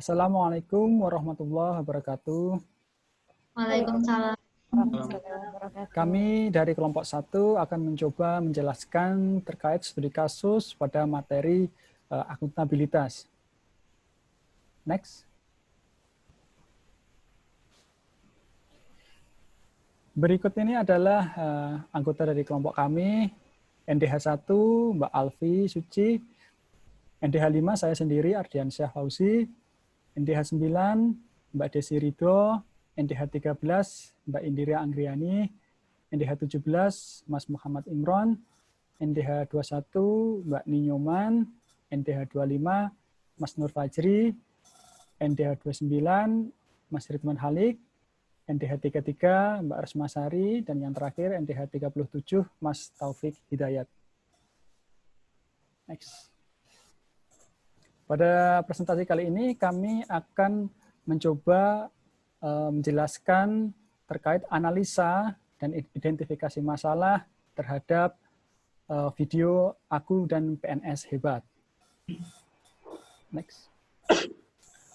Assalamualaikum warahmatullahi wabarakatuh. Waalaikumsalam. Kami dari kelompok 1 akan mencoba menjelaskan terkait studi kasus pada materi akuntabilitas. Next. Berikut ini adalah anggota dari kelompok kami, NDH 1, Mbak Alfi Suci, NDH 5 saya sendiri, Ardiansyah Fauzi, NDH 9, Mbak Desi Ridho, NDH 13, Mbak Indira Anggriani, NDH 17, Mas Muhammad Imron, NDH 21, Mbak Ninyoman, NDH 25, Mas Nur Fajri, NDH 29, Mas Ridwan Halik, NDH 33, Mbak Resmasari, dan yang terakhir NDH 37, Mas Taufik Hidayat. Next. Pada presentasi kali ini kami akan mencoba menjelaskan terkait analisa dan identifikasi masalah terhadap video Aku dan PNS Hebat. Next.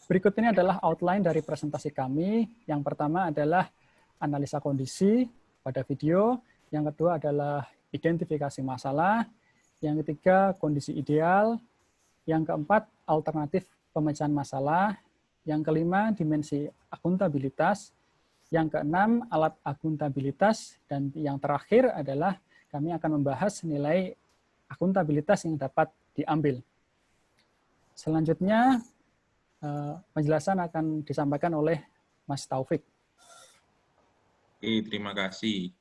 Berikut ini adalah outline dari presentasi kami. Yang pertama adalah analisa kondisi pada video. Yang kedua adalah identifikasi masalah. Yang ketiga, kondisi ideal. Yang keempat, alternatif pemecahan masalah. Yang kelima, dimensi akuntabilitas. Yang keenam, alat akuntabilitas. Dan yang terakhir adalah kami akan membahas nilai akuntabilitas yang dapat diambil. Selanjutnya, penjelasan akan disampaikan oleh Mas Taufik. Oke, terima kasih.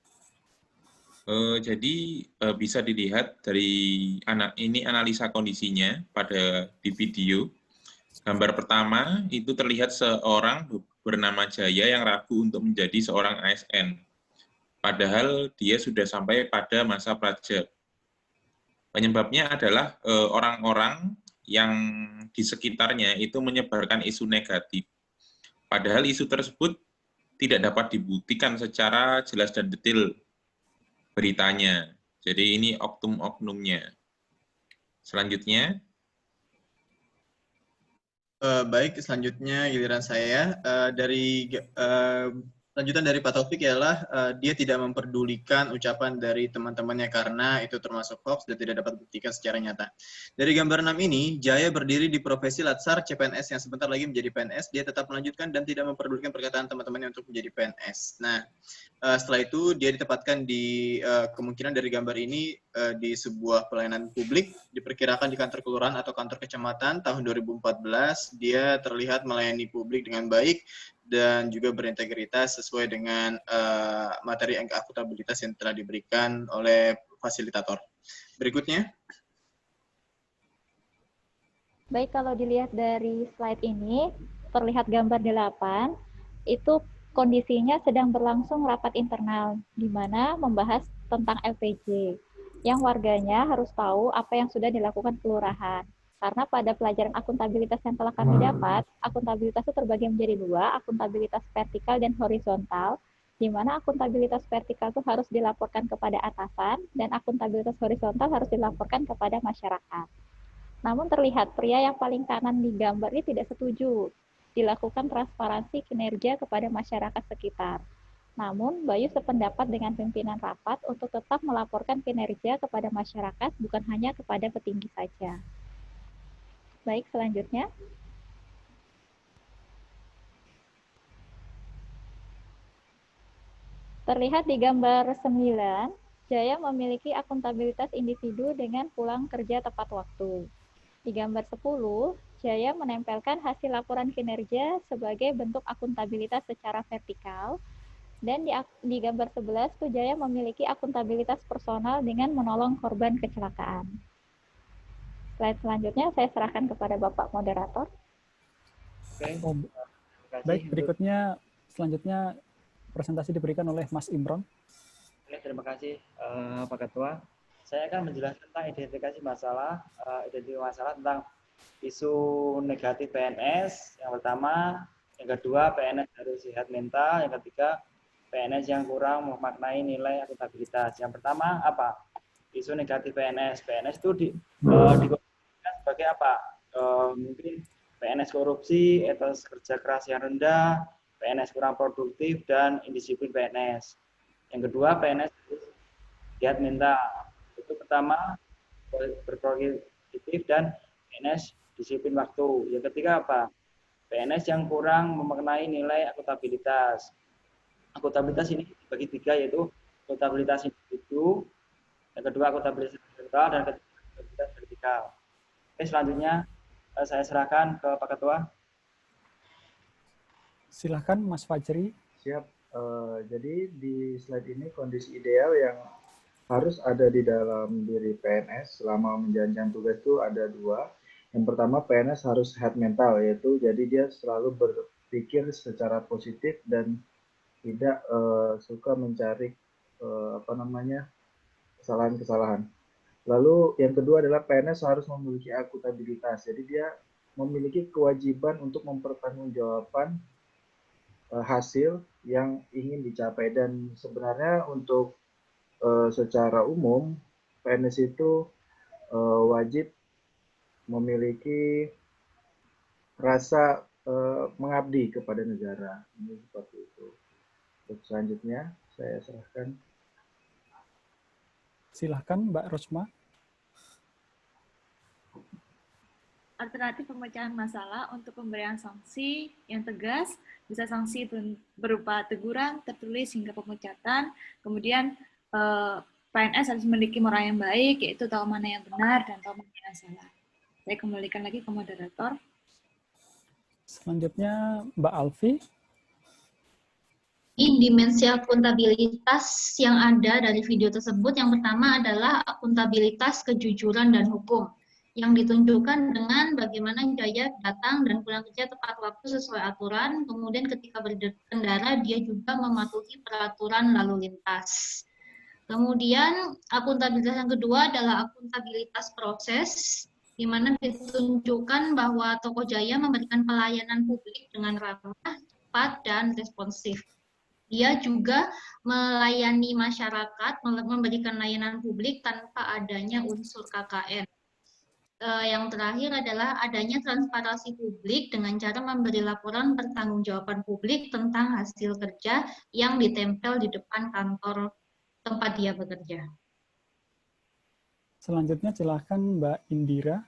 Jadi bisa dilihat dari ini analisa kondisinya pada di video. Gambar pertama itu terlihat seorang bernama Jaya yang ragu untuk menjadi seorang ASN. Padahal dia sudah sampai pada masa pelajar. Penyebabnya adalah orang-orang yang di sekitarnya itu menyebarkan isu negatif. Padahal isu tersebut tidak dapat dibuktikan secara jelas dan detail beritanya. Jadi ini oknum-oknumnya. Selanjutnya. Baik, selanjutnya giliran saya. Lanjutan dari Pak Taufik ialah dia tidak memperdulikan ucapan dari teman-temannya karena itu termasuk hoax dan tidak dapat dibuktikan secara nyata. Dari gambar 6 ini, Jaya berdiri di profesi Latsar CPNS yang sebentar lagi menjadi PNS. Dia tetap melanjutkan dan tidak memperdulikan perkataan teman-temannya untuk menjadi PNS. Nah, setelah itu dia ditempatkan di kemungkinan dari gambar ini di sebuah pelayanan publik, diperkirakan di kantor kelurahan atau kantor kecamatan tahun 2014. Dia terlihat melayani publik dengan baik dan juga berintegritas sesuai dengan materi akuntabilitas yang telah diberikan oleh fasilitator. Berikutnya. Baik, kalau dilihat dari slide ini, terlihat gambar 8, itu kondisinya sedang berlangsung rapat internal, di mana membahas tentang LPJ, yang warganya harus tahu apa yang sudah dilakukan kelurahan. Karena pada pelajaran akuntabilitas yang telah kami dapat, akuntabilitas itu terbagi menjadi 2, akuntabilitas vertikal dan horizontal, di mana akuntabilitas vertikal itu harus dilaporkan kepada atasan, dan akuntabilitas horizontal harus dilaporkan kepada masyarakat. Namun terlihat pria yang paling kanan di gambar ini tidak setuju dilakukan transparansi kinerja kepada masyarakat sekitar. Namun, Bayu sependapat dengan pimpinan rapat untuk tetap melaporkan kinerja kepada masyarakat, bukan hanya kepada petinggi saja. Baik, selanjutnya. Terlihat di gambar 9, Jaya memiliki akuntabilitas individu dengan pulang kerja tepat waktu. Di gambar 10, Jaya menempelkan hasil laporan kinerja sebagai bentuk akuntabilitas secara vertikal. Dan di gambar 11, Jaya memiliki akuntabilitas personal dengan menolong korban kecelakaan. Slide selanjutnya saya serahkan kepada Bapak Moderator. Oke. Baik, berikutnya selanjutnya presentasi diberikan oleh Mas Imron. Oke, terima kasih Pak Ketua. Saya akan menjelaskan tentang identifikasi masalah, tentang isu negatif PNS. Yang pertama, yang kedua PNS harus sehat mental, yang ketiga PNS yang kurang memaknai nilai akuntabilitas. Yang pertama apa? Isu negatif PNS. PNS itu dikomunikasikan sebagai apa? Mungkin PNS korupsi, etos kerja keras yang rendah, PNS kurang produktif, dan indisiplin PNS. Yang kedua, PNS giat mental. Itu pertama, berproduktif dan PNS disiplin waktu. Yang ketiga apa? PNS yang kurang memaknai nilai akuntabilitas. Akuntabilitas ini dibagi 3, yaitu akuntabilitas individu, yang kedua akuntabilitas horizontal, dan ketiga akuntabilitas vertikal. Oke, selanjutnya saya serahkan ke Pak Ketua. Silahkan Mas Fajri. Siap. Jadi di slide ini kondisi ideal yang harus ada di dalam diri PNS selama menjalankan tugas itu ada 2. Yang pertama, PNS harus head mental, yaitu jadi dia selalu berpikir secara positif dan tidak suka mencari kesalahan-kesalahan. Lalu yang kedua adalah PNS harus memiliki akuntabilitas, jadi dia memiliki kewajiban untuk mempertanggungjawabkan hasil yang ingin dicapai. Dan sebenarnya untuk secara umum PNS itu wajib memiliki rasa mengabdi kepada negara. Ini seperti itu. Untuk selanjutnya saya serahkan. Silahkan Mbak Rosma. Alternatif pemecahan masalah untuk pemberian sanksi yang tegas, bisa sanksi berupa teguran, tertulis hingga pemecatan. Kemudian PNS harus memiliki moral yang baik, yaitu tahu mana yang benar dan tahu mana yang salah. Saya kembalikan lagi ke moderator. Selanjutnya Mbak Alfi. Dimensi akuntabilitas yang ada dari video tersebut, yang pertama adalah akuntabilitas kejujuran dan hukum, yang ditunjukkan dengan bagaimana Jaya datang dan pulang kerja tepat waktu sesuai aturan, kemudian ketika berkendara dia juga mematuhi peraturan lalu lintas. Kemudian akuntabilitas yang kedua adalah akuntabilitas proses, di mana ditunjukkan bahwa Toko Jaya memberikan pelayanan publik dengan ramah, cepat, dan responsif. Dia juga melayani masyarakat, memberikan layanan publik tanpa adanya unsur KKN. Yang terakhir adalah adanya transparansi publik dengan cara memberi laporan pertanggungjawaban publik tentang hasil kerja yang ditempel di depan kantor tempat dia bekerja. Selanjutnya silakan Mbak Indira.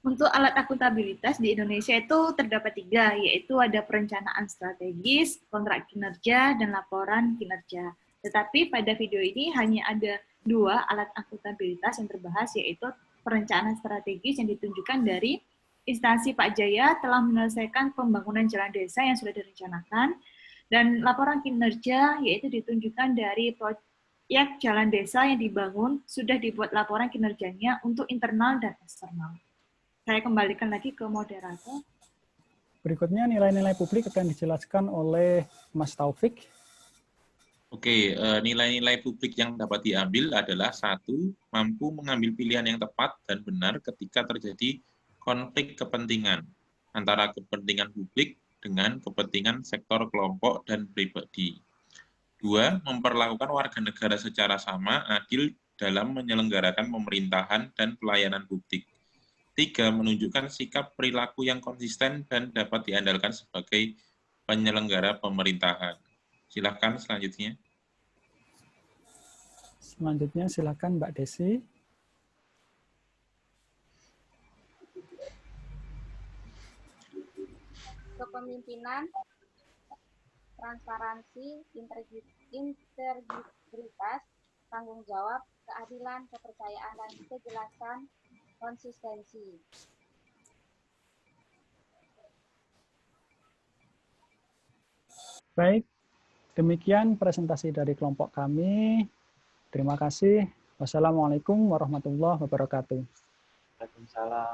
Untuk alat akuntabilitas di Indonesia itu terdapat 3, yaitu ada perencanaan strategis, kontrak kinerja, dan laporan kinerja. Tetapi pada video ini hanya ada 2 alat akuntabilitas yang terbahas, yaitu perencanaan strategis yang ditunjukkan dari instansi Pak Jaya telah menyelesaikan pembangunan jalan desa yang sudah direncanakan, dan laporan kinerja yaitu ditunjukkan dari proyek jalan desa yang dibangun sudah dibuat laporan kinerjanya untuk internal dan eksternal. Saya kembalikan lagi ke moderator. Berikutnya nilai-nilai publik akan dijelaskan oleh Mas Taufik. Oke, nilai-nilai publik yang dapat diambil adalah 1, mampu mengambil pilihan yang tepat dan benar ketika terjadi konflik kepentingan antara kepentingan publik dengan kepentingan sektor kelompok dan pribadi. 2, memperlakukan warga negara secara sama, adil dalam menyelenggarakan pemerintahan dan pelayanan publik. 3, menunjukkan sikap perilaku yang konsisten dan dapat diandalkan sebagai penyelenggara pemerintahan. Silakan selanjutnya. Selanjutnya silakan Mbak Desi. Kepemimpinan, transparansi, integritas, tanggung jawab, keadilan, kepercayaan, dan kejelasan, konsistensi. Baik, demikian presentasi dari kelompok kami. Terima kasih. Wassalamualaikum warahmatullahi wabarakatuh. Waalaikumsalam.